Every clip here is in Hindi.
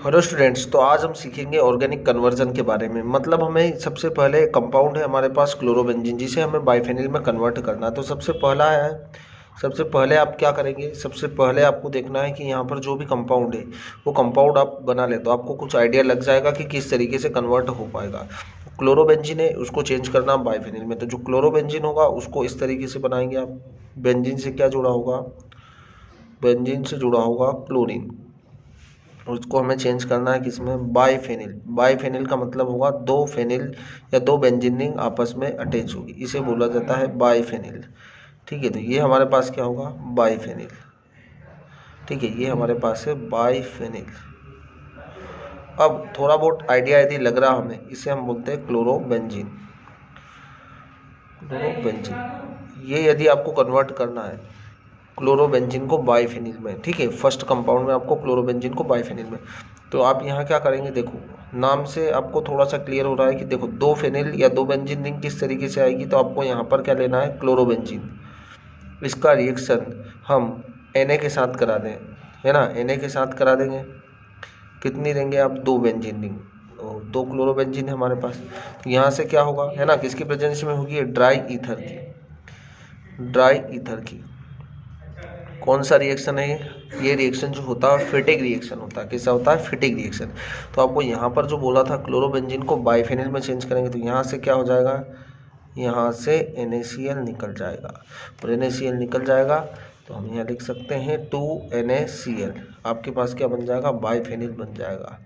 हेलो स्टूडेंट्स, तो आज हम सीखेंगे ऑर्गेनिक कन्वर्जन के बारे में। मतलब हमें सबसे पहले कंपाउंड है हमारे पास क्लोरोबेंजीन, जिसे हमें बाइफेनिल में कन्वर्ट करना है। तो सबसे पहला है, सबसे पहले आप क्या करेंगे, सबसे पहले आपको देखना है कि यहाँ पर जो भी कंपाउंड है वो कंपाउंड आप बना ले, तो आपको कुछ आइडिया लग जाएगा कि किस तरीके से कन्वर्ट हो पाएगा। क्लोरोबेंजीन है, उसको चेंज करना बाइफेनिल में, तो जो क्लोरोबेंजीन होगा उसको इस तरीके से बनाएंगे आप। बेंजीन से क्या जुड़ा होगा, बेंजीन से जुड़ा होगा क्लोरीन, उसको हमें चेंज करना है किसमें, बाइफेनिल। बाइफेनिल का मतलब होगा दो फेनिल या दो बेंजीन रिंग आपस में अटैच होगी, इसे बोला जाता है बाइफेनिल। ठीक है, तो ये हमारे पास क्या होगा, बाइफेनिल। ठीक है, ये हमारे पास है बाइफेनिल। अब थोड़ा बहुत आइडिया यदि लग रहा हमें, इसे हम बोलते हैं क्लोरोबेंजीन। क्लोरोबेंजीन, ये यदि आपको कन्वर्ट करना है क्लोरोबेंजीन को बाइफेनिल में, ठीक है, फर्स्ट कंपाउंड में आपको क्लोरोबेंजीन को बाइफेनिल में, तो आप यहाँ क्या करेंगे, देखो नाम से आपको थोड़ा सा क्लियर हो रहा है कि देखो दो फेनिल या दो बेंजीन रिंग किस तरीके से आएगी। तो आपको यहाँ पर क्या लेना है, क्लोरोबेंजीन। इसका रिएक्शन हम Na के साथ करा दें, है ना, Na के साथ करा देंगे। कितनी देंगे आप, दो बेंजीन रिंग, दो क्लोरोबेंजीन है हमारे पास। तो यहाँ से क्या होगा, है ना, किसकी प्रेजेंस में होगी, ड्राई ईथर की, ड्राई ईथर की। कौन सा रिएक्शन है ये रिएक्शन जो होता है फिटिक रिएक्शन होता है। कैसा होता है, फिटिक रिएक्शन। तो आपको यहाँ पर जो बोला था क्लोरोबेंजीन को बाइफेनिल में चेंज करेंगे, तो यहाँ से क्या हो जाएगा, यहाँ से NaCl निकल जाएगा, और NaCl निकल जाएगा तो हम यहाँ लिख सकते हैं 2NaCl। आपके पास क्या बन जाएगा, बाइफेनिल बन जाएगा।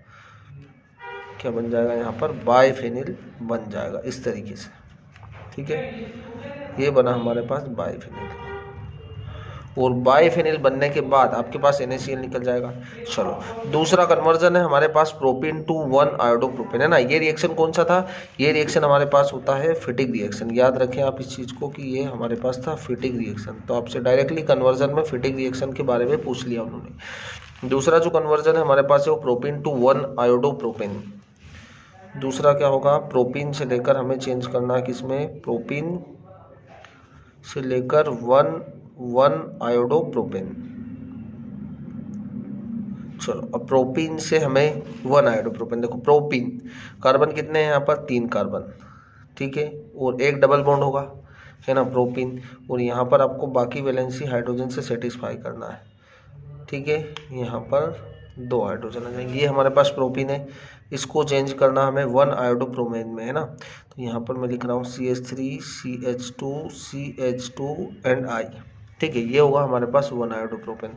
क्या बन जाएगा, यहाँ पर बाइफेनिल बन जाएगा इस तरीके से। ठीक है, ये बना हमारे पास बाइफेनिल, और बाइफेनिल बनने के बाद आपके पास NaCl निकल जाएगा। चलो, दूसरा कन्वर्जन है हमारे पास प्रोपीन टू 1 आयोडोप्रोपेन, है ना। ये रिएक्शन कौन सा था, ये रिएक्शन हमारे पास होता है फिटिक रिएक्शन। याद रखें आप इस चीज़ को कि ये हमारे पास था फिटिक रिएक्शन। तो आपसे डायरेक्टली कन्वर्जन में फिटिक रिएक्शन के बारे में पूछ लिया उन्होंने। दूसरा जो कन्वर्जन है हमारे पास है वो प्रोपीन टू 1 आयोडोप्रोपेन। दूसरा क्या होगा, प्रोपीन से लेकर हमें चेंज करना है किसमें, प्रोपीन से लेकर 1 आयोडोप्रोपेन। चलो, अब प्रोपीन से हमें 1 आयोडोप्रोपेन। देखो प्रोपीन, कार्बन कितने हैं यहाँ पर, 3 कार्बन, ठीक है, और एक डबल बॉन्ड होगा, है ना, प्रोपीन। और यहाँ पर आपको बाकी वैलेंसी हाइड्रोजन से सेटिस्फाई करना है। ठीक है, यहाँ पर 2 हाइड्रोजन आ जाएंगे। ये हमारे पास प्रोपीन है, इसको चेंज करना हमें 1 आयोडोप्रोमेन में, है ना। तो यहाँ पर मैं लिख रहा हूँ CH3 CH2 CH2 and I। ठीक है, ये होगा हमारे पास 1 आयोडोप्रोपेन।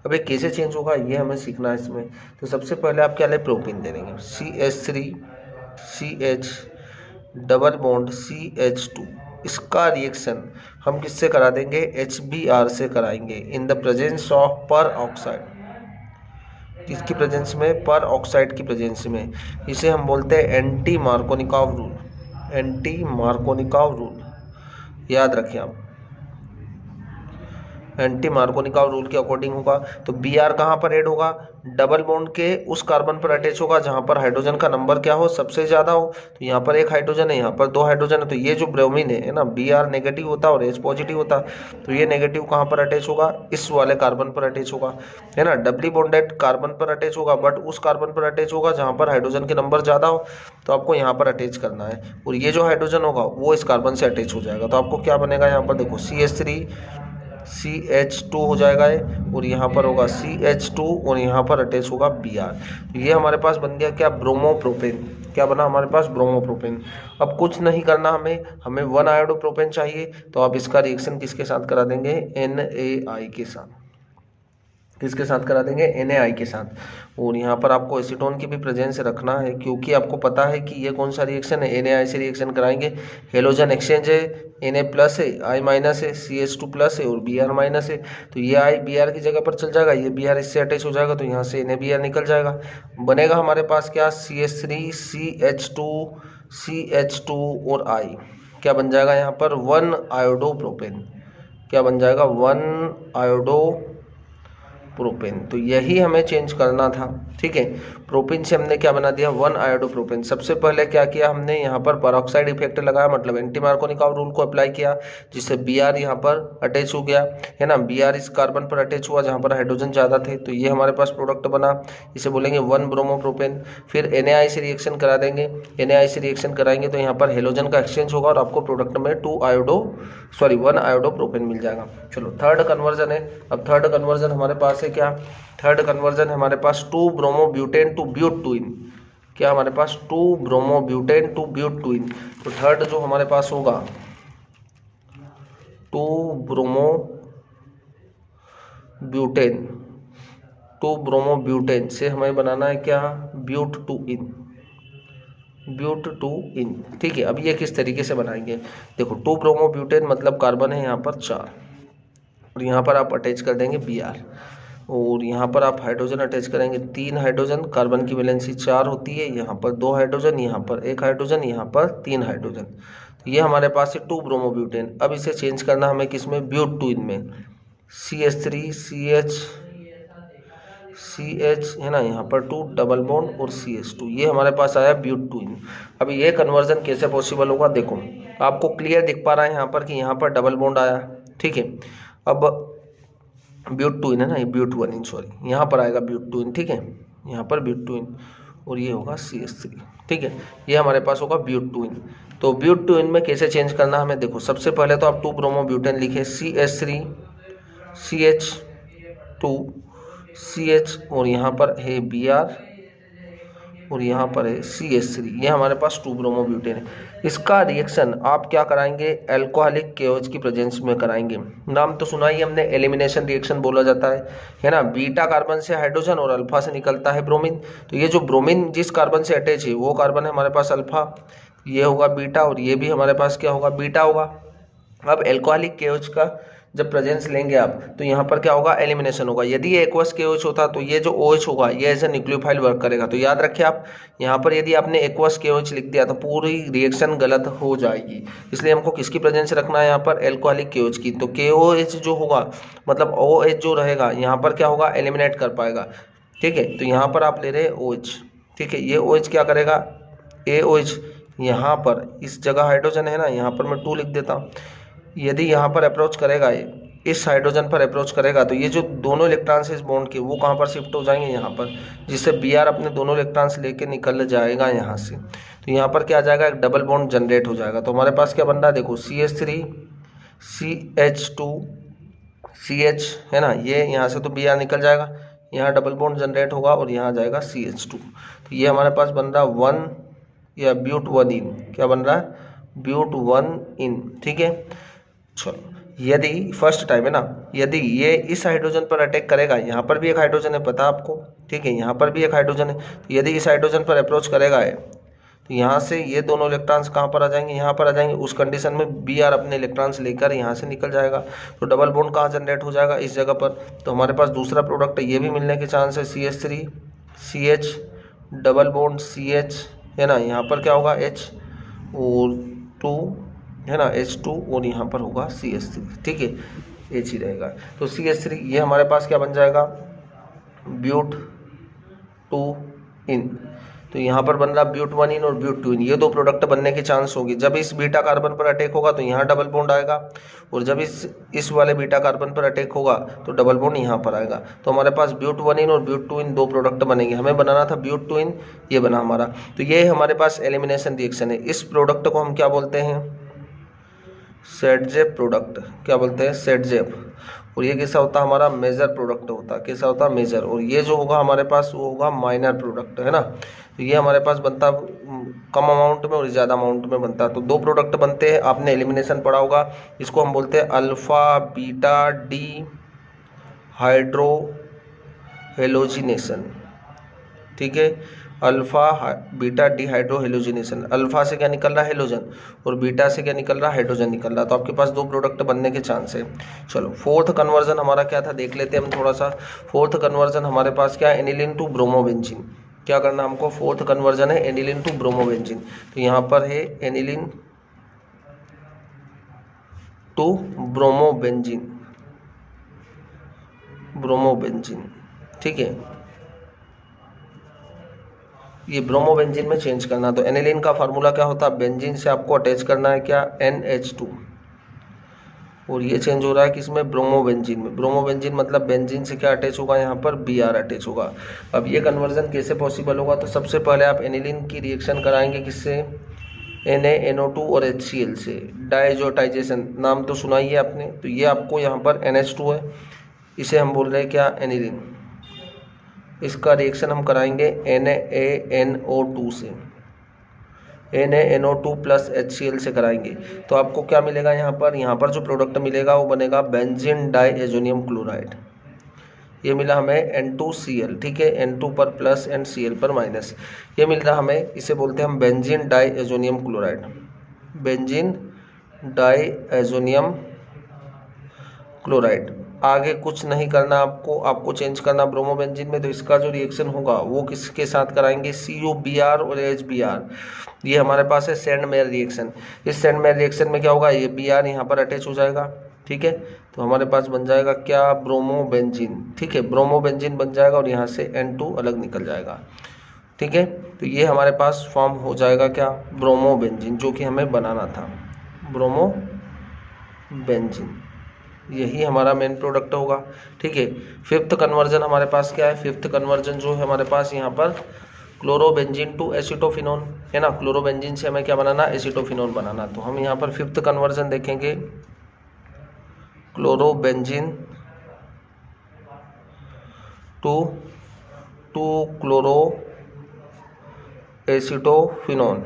अब ये कैसे चेंज होगा ये हमें सीखना है इसमें। तो सबसे पहले आप क्या ले, प्रोपीन दे देंगे, CH3 CH double bond CH2। इसका रिएक्शन हम किससे करा देंगे, HBr से कराएंगे, इन द प्रेजेंस ऑफ पर ऑक्साइड। किसकी प्रेजेंस में, पर ऑक्साइड की प्रेजेंस में। इसे हम बोलते हैं anti Markovnikov rule, anti Markovnikov rule. याद रखें आप, एंटी मार्कोनिकॉव रूल के अकॉर्डिंग होगा। तो Br कहाँ पर ऐड होगा, डबल बॉन्ड के उस कार्बन पर अटैच होगा जहाँ पर हाइड्रोजन का नंबर क्या हो, सबसे ज़्यादा हो। तो यहाँ पर 1 हाइड्रोजन है, यहाँ पर 2 हाइड्रोजन है। तो ये जो ब्रोमीन है ना, Br नेगेटिव होता है और H पॉजिटिव होता है। तो ये नेगेटिव कहाँ पर अटैच होगा, इस वाले कार्बन पर अटैच होगा, है ना। डबली बॉन्डेड कार्बन पर अटैच होगा, बट उस कार्बन पर अटैच होगा जहाँ पर हाइड्रोजन के नंबर ज़्यादा हो। तो आपको यहाँ पर अटैच करना है, और ये जो हाइड्रोजन होगा वो इस कार्बन से अटैच हो जाएगा। तो आपको क्या बनेगा, यहाँ पर देखो CH3 CH2 हो जाएगा ये, और यहाँ पर होगा CH2, और यहाँ पर अटैच होगा Br। तो ये हमारे पास बन गया क्या, ब्रोमोप्रोपेन। क्या बना हमारे पास, ब्रोमोप्रोपेन। अब कुछ नहीं करना हमें 1 आयोडोप्रोपेन चाहिए। तो आप इसका रिएक्शन किसके साथ करा देंगे, NaI के साथ। किसके साथ करा देंगे, NaI के साथ। और यहाँ पर आपको एसीटोन की भी प्रेजेंस रखना है, क्योंकि आपको पता है कि ये कौन सा रिएक्शन है, NaI से रिएक्शन कराएंगे। हेलोजन एक्सचेंज है, Na प्लस है, I माइनस है, CH2 प्लस है और Br माइनस है। तो ये I Br की जगह पर चल जाएगा, ये Br इससे अटैच हो जाएगा, तो यहाँ से NaBr निकल जाएगा। बनेगा हमारे पास क्या, CH3 CH2 CH2 और I। क्या बन जाएगा यहाँ पर, 1 आयोडोप्रोपेन। क्या बन जाएगा, 1 प्रोपेन। तो यही हमें चेंज करना था, ठीक है। प्रोपेन से हमने क्या बना दिया, 1 आयोडोप्रोपेन। सबसे पहले क्या किया हमने, यहाँ पर पेरोक्साइड इफेक्ट लगाया, मतलब एंटी मार्कोनिकॉव रूल को अप्लाई किया, जिससे Br यहाँ पर अटैच हो गया, है ना। Br इस कार्बन पर अटैच हुआ जहाँ पर हाइड्रोजन ज़्यादा थे, तो ये हमारे पास प्रोडक्ट बना, इसे बोलेंगे 1 ब्रोमोप्रोपेन। फिर Na से रिएक्शन करा देंगे, Na से रिएक्शन कराएंगे तो यहाँ पर हेलोजन का एक्सचेंज होगा और आपको प्रोडक्ट में 1 आयोडोप्रोपेन मिल जाएगा। चलो थर्ड कन्वर्जन है। अब थर्ड कन्वर्जन हमारे पास है क्या, थर्ड कन्वर्जन हमारे पास 2 ब्रोमोब्यूटेन टू ब्यूट-टूइन। क्या हमारे पास 2 ब्रोमोब्यूटेन टू ब्यूट-टूइन। तो थर्ड जो हमारे पास होगा 2 ब्रोमोब्यूटेन से हमें बनाना है क्या, ब्यूट-टू-इन, ठीक है। अब ये किस तरीके से बनाएंगे, देखो 2 ब्रोमोब्यूटेन मतलब कार्बन है यहाँ पर 4, और यहाँ पर आप अटैच कर देंगे Br, और यहाँ पर आप हाइड्रोजन अटैच करेंगे, 3 हाइड्रोजन, कार्बन की वैलेंसी 4 होती है, यहाँ पर 2 हाइड्रोजन, यहाँ पर 1 हाइड्रोजन, यहाँ पर 3 हाइड्रोजन। तो ये हमारे पास है 2 ब्रोमोब्यूटेन। अब इसे चेंज करना हमें किसमें, ब्यूट-टू-इन में, CH3 CH है ना, यहाँ पर 2 डबल बॉन्ड और CH2, ये हमारे पास आया ब्यूट-टू-इन। अब ये कन्वर्जन कैसे पॉसिबल होगा, देखो आपको क्लियर दिख पा रहा है यहाँ पर कि यहाँ पर डबल बॉन्ड आया, ठीक है। अब ब्यूट-टू-इन है ना, ये ब्यूट-1इन, सॉरी यहाँ पर आएगा ब्यूट-टू-इन, ठीक है, यहाँ पर ब्यूट-टू-इन, और ये होगा CH3, ठीक है। ये हमारे पास होगा ब्यूट-टू-इन। तो ब्यूट-टू-इन में कैसे चेंज करना हमें, देखो सबसे पहले तो आप 2 ब्रोमोब्यूटेन लिखे, CH3 CH2 CH, और यहाँ पर है Br, और यहाँ पर है CH3, ये हमारे पास 2 ब्रोमोब्यूटेन है। इसका रिएक्शन आप क्या कराएंगे, अल्कोहलिक KOH की प्रेजेंस में कराएंगे। नाम तो सुना ही हमने, एलिमिनेशन रिएक्शन बोला जाता है ना। बीटा कार्बन से हाइड्रोजन और अल्फा से निकलता है ब्रोमीन, तो ये जो ब्रोमीन जिस कार्बन से अटैच है वो कार्बन है हमारे पास अल्फा, ये होगा बीटा, और ये भी हमारे पास क्या होगा, बीटा होगा। अब अल्कोहलिक KOH का जब प्रेजेंस लेंगे आप, तो यहाँ पर क्या होगा, एलिमिनेशन होगा। यदि ये एक्वस KOH होता तो ये जो OH होगा ये एज ए न्यूक्लियोफाइल वर्क करेगा। तो याद रखिए आप, यहाँ पर यदि आपने एक्वस KOH लिख दिया तो पूरी रिएक्शन गलत हो जाएगी, इसलिए हमको किसकी प्रेजेंस रखना है यहाँ पर, एल्कोहलिक KOH की। तो KOH जो होगा मतलब OH जो रहेगा यहाँ पर क्या होगा, एलिमिनेट कर पाएगा, ठीक है। तो यहाँ पर आप ले रहे हैं OH, ठीक है, ये OH क्या करेगा, AOH, यहाँ पर इस जगह हाइड्रोजन है ना, यहाँ पर मैं 2 लिख देता हूँ। यदि यहाँ पर अप्रोच करेगा, ये इस हाइड्रोजन पर अप्रोच करेगा, तो ये जो दोनों इलेक्ट्रॉन्स इस बॉन्ड के वो कहाँ पर शिफ्ट हो जाएंगे, यहाँ पर, जिससे Br अपने दोनों इलेक्ट्रॉन्स लेके निकल जाएगा यहाँ से। तो यहाँ पर क्या आ जाएगा, एक डबल बॉन्ड जनरेट हो जाएगा। तो हमारे पास क्या बन रहा है, देखो CH3 CH2 CH है ना, ये यहाँ से तो Br निकल जाएगा, यहाँ डबल बॉन्ड जनरेट होगा और यहाँ जाएगा CH2। तो ये हमारे पास बन रहा 1 या ब्यूट-1इन, क्या बन रहा है, ब्यूट-1इन, ठीक है। चलो यदि फर्स्ट टाइम है ना, यदि ये इस हाइड्रोजन पर अटैक करेगा, यहाँ पर भी एक हाइड्रोजन है पता आपको, ठीक है, यहाँ पर भी एक हाइड्रोजन है, तो यदि इस हाइड्रोजन पर अप्रोच करेगा है, तो यहाँ से ये दोनों इलेक्ट्रॉन्स कहाँ पर आ जाएंगे, यहाँ पर आ जाएंगे। उस कंडीशन में Br अपने इलेक्ट्रॉन्स लेकर यहाँ से निकल जाएगा, तो डबल बॉन्ड कहाँ जनरेट हो जाएगा, इस जगह पर। तो हमारे पास दूसरा प्रोडक्ट है, ये भी मिलने के चांस है, CH3 CH double bond CH है ना, यहाँ पर क्या होगा H और 2 है ना, H2, और यहाँ पर होगा CH3, ठीक है, H ही रहेगा। तो CH3 ये हमारे पास क्या बन जाएगा, ब्यूट-टू-इन। तो यहाँ पर बन रहा ब्यूट-1इन और ब्यूट-टू-इन, ये 2 प्रोडक्ट बनने की चांस होगी। जब इस बीटा कार्बन पर अटैक होगा तो यहाँ डबल बॉन्ड आएगा, और जब इस वाले बीटा कार्बन पर अटैक होगा तो डबल बॉन्ड यहाँ पर आएगा। तो हमारे पास ब्यूट-1इन और ब्यूट-टू-इन 2 प्रोडक्ट बनेंगे। हमें बनाना था ब्यूट-टू-इन, ये बना हमारा। तो ये हमारे पास एलिमिनेशन रिएक्शन है। इस प्रोडक्ट को हम क्या बोलते हैं, सेडजेप प्रोडक्ट, क्या बोलते हैं, सेडजेप। और ये कैसा होता है, हमारा मेजर प्रोडक्ट होता है, कैसा होता है, मेजर। और ये जो होगा हमारे पास वो होगा माइनर प्रोडक्ट, है ना। तो ये हमारे पास बनता कम अमाउंट में और ज़्यादा अमाउंट में बनता है। तो 2 प्रोडक्ट बनते हैं, आपने एलिमिनेशन पढ़ा होगा, इसको हम बोलते हैं alpha beta D hydro halogenation, ठीक है, alpha beta dehydro halogenation. Alpha से क्या निकल रहा है, हेलोजन, और बीटा से क्या निकल रहा है, हाइड्रोजन निकल रहा है। तो आपके पास 2 प्रोडक्ट बनने के चांस है। चलो फोर्थ कन्वर्जन हमारा क्या था, देख लेते हैं हम थोड़ा सा। फोर्थ कन्वर्जन हमारे पास क्या है, एनिलीन टू ब्रोमोबेंजीन। क्या करना हमको, फोर्थ कन्वर्जन है एनिलीन टू ब्रोमोबेंजीन। तो यहाँ पर है एनिलीन टू ब्रोमोबेंजीन, ब्रोमोबेंजीन, ठीक है, ये ब्रोमोबेंजीन में चेंज करना। तो एनिलीन का फार्मूला क्या होता है, बेंजीन से आपको अटैच करना है क्या, NH2, और ये चेंज हो रहा है किसमें, ब्रोमोबेंजीन में। ब्रोमोबेंजीन मतलब बेंजीन से क्या अटैच होगा, यहाँ पर Br अटैच होगा। अब ये कन्वर्जन कैसे पॉसिबल होगा, तो सबसे पहले आप एनिलीन की रिएक्शन कराएंगे किससे, NaNO2 और HCl से, डायजोटाइजेशन, नाम तो सुना ही है आपने। तो ये आपको यहाँ पर NH2 है, इसे हम बोल रहे हैं क्या, एनिलीन। इसका रिएक्शन हम कराएंगे NaNO2 से, NaNO2 प्लस HCl से कराएंगे। तो आपको क्या मिलेगा, यहाँ पर जो प्रोडक्ट मिलेगा वो बनेगा बेंजीन डाइएजोनियम क्लोराइड। ये मिला हमें N2Cl, ठीक है, N2 पर प्लस एंड Cl पर माइनस, ये मिल रहा हमें, इसे बोलते हैं हम benzene diazonium chloride, benzene diazonium chloride. आगे कुछ नहीं करना आपको चेंज करना ब्रोमोबेंजीन में। तो इसका जो रिएक्शन होगा वो किसके साथ कराएंगे, CuBr और HBr। ये हमारे पास है सेंड मेयर रिएक्शन। इस सेंड मेयर रिएक्शन में क्या होगा, ये Br यहाँ पर अटैच हो जाएगा, ठीक है। तो हमारे पास बन जाएगा क्या, ब्रोमोबेंजीन, ठीक है, ब्रोमोबेंजीन बन जाएगा और यहाँ से N2 अलग निकल जाएगा, ठीक है। तो ये हमारे पास फॉर्म हो जाएगा क्या, ब्रोमोबेंजीन, जो कि हमें बनाना था, ब्रोमोबेंजीन, यही हमारा मेन प्रोडक्ट होगा, ठीक है। फिफ्थ कन्वर्जन हमारे पास क्या है, फिफ्थ कन्वर्जन जो है हमारे पास यहाँ पर क्लोरोबेंजीन टू एसिटोफिनोन, है ना। क्लोरोबेंजीन से हमें क्या बनाना, एसिटोफिनोन बनाना। तो हम यहाँ पर फिफ्थ कन्वर्जन देखेंगे, क्लोरोबेंजीन टू क्लोरो एसिटोफिनोन।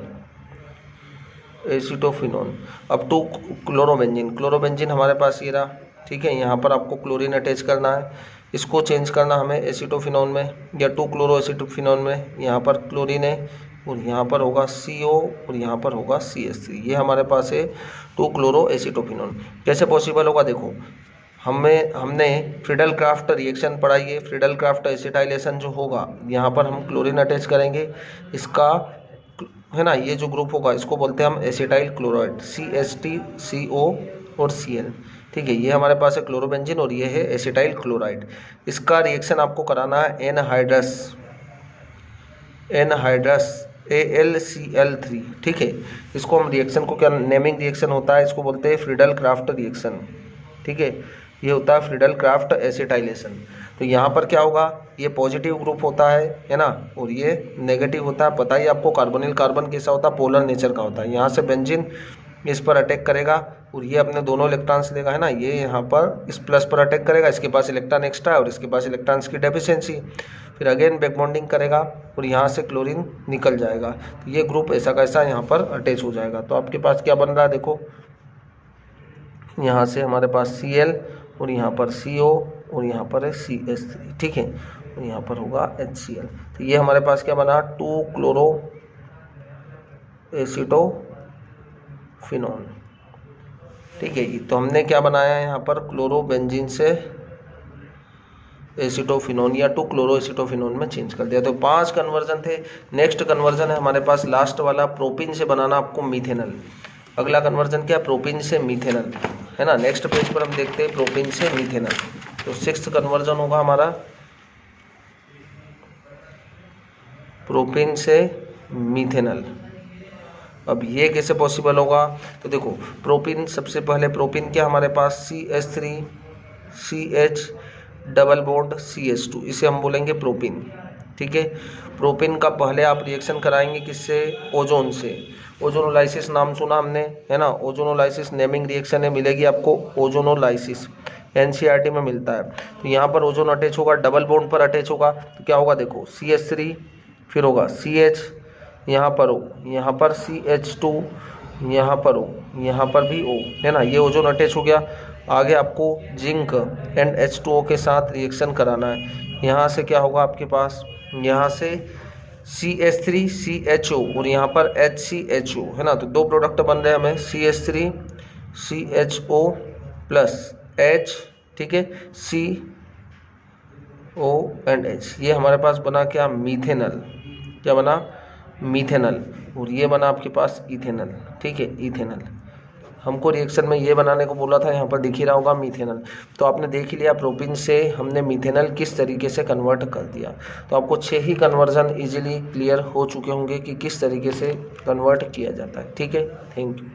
अब टू क्लोरोबेंजीन हमारे पास ये रहा, ठीक है। यहाँ पर आपको क्लोरीन अटैच करना है, इसको चेंज करना हमें एसिटोफिनोन में या 2 क्लोरो एसिटोफिनोन में। यहाँ पर क्लोरीन है और यहाँ पर होगा CO और यहाँ पर होगा CH3। ये हमारे पास है 2 क्लोरो एसिटोफिनोन। कैसे पॉसिबल होगा, देखो हमने फ्रीडल क्राफ्ट रिएक्शन पढ़ाई है। फ्रीडल क्राफ्ट एसिटाइलेशन जो होगा, यहाँ पर हम क्लोरीन अटैच करेंगे, इसका है ना, ये जो ग्रुप होगा इसको बोलते हैं हम एसिटाइल क्लोराइड, CH3CO और Cl, ठीक है। ये हमारे पास है क्लोरोबेंजीन और ये है एसिटाइल क्लोराइड। इसका रिएक्शन आपको कराना है एनहाइड्रस AlCl3, ठीक है। इसको हम रिएक्शन को क्या नेमिंग रिएक्शन होता है, इसको बोलते हैं फ्रीडल क्राफ्ट रिएक्शन, ठीक है। ये होता है फ्रीडल क्राफ्ट एसिटाइलेशन। तो यहाँ पर क्या होगा, ये पॉजिटिव ग्रुप होता है ना, और ये नेगेटिव होता है। पता ही आपको कार्बोनिल कार्बन कैसा होता है, पोलर नेचर का होता है। यहाँ से बेंजीन इस पर अटैक करेगा और ये अपने दोनों इलेक्ट्रॉन्स लेगा, है ना। ये यहाँ पर इस प्लस पर अटैक करेगा, इसके पास इलेक्ट्रॉन एक्स्ट्रा है और इसके पास इलेक्ट्रॉन्स की डेफिशिएंसी। फिर अगेन बैक बॉन्डिंग करेगा और यहाँ से क्लोरीन निकल जाएगा। तो ये ग्रुप ऐसा का ऐसा यहाँ पर अटैच हो जाएगा। तो आपके पास क्या बन रहा है, देखो यहाँ से हमारे पास Cl और यहाँ पर CO और यहाँ पर है CH3, ठीक है, और यहाँ पर होगा HCl। तो ये हमारे पास क्या बना, 2 क्लोरो एसिटोफिनोन, ठीक है। तो हमने क्या बनाया है यहाँ पर, क्लोरोबेंजीन से एसिटोफिनोन या 2 क्लोरो एसिटोफिनोन में चेंज कर दिया। तो 5 कन्वर्जन थे। नेक्स्ट कन्वर्जन है हमारे पास लास्ट वाला, प्रोपीन से बनाना आपको मीथेनल। अगला कन्वर्जन क्या है, प्रोपीन से मीथेनल, है ना। नेक्स्ट पेज पर हम देखते हैं प्रोपीन से मीथेनल। तो 6th कन्वर्जन होगा हमारा प्रोपीन से मीथेनल। अब ये कैसे पॉसिबल होगा, तो देखो प्रोपीन, सबसे पहले प्रोपीन क्या हमारे पास, CH3 CH double bond CH2, इसे हम बोलेंगे प्रोपीन, ठीक है। प्रोपीन का पहले आप रिएक्शन कराएंगे किससे, ओजोन से। ओजोनोलाइसिस नाम सुना हमने, है ना। ओजोनोलाइसिस नेमिंग रिएक्शन है, मिलेगी आपको ओजोनोलाइसिस, NCERT में मिलता है। तो यहाँ पर ओजोन अटैच होगा, डबल बॉन्ड पर अटैच होगा। तो क्या होगा, देखो CH3 फिर होगा CH, यहाँ पर O, यहाँ पर CH2, यहाँ पर O, यहाँ पर भी O, है ना। ये ओजोन अटैच हो गया। आगे आपको जिंक एंड H2O के साथ रिएक्शन कराना है। यहाँ से क्या होगा आपके पास, यहाँ से CH3 CHO और यहाँ पर HCHO, है ना। तो 2 प्रोडक्ट बन रहे हैं हमें, CH3 CHO प्लस H, ठीक है, CO एंड H। ये हमारे पास बना क्या, मीथेनल। क्या बना, मीथेनल। और ये बना आपके पास इथेनल, ठीक है, इथेनल। हमको रिएक्शन में ये बनाने को बोला था, यहाँ पर दिख ही रहा होगा मीथेनॉल। तो आपने देख ही लिया प्रोपीन से हमने मीथेनॉल किस तरीके से कन्वर्ट कर दिया। तो आपको 6 ही कन्वर्जन इजीली क्लियर हो चुके होंगे कि किस तरीके से कन्वर्ट किया जाता है। ठीक है, थैंक यू।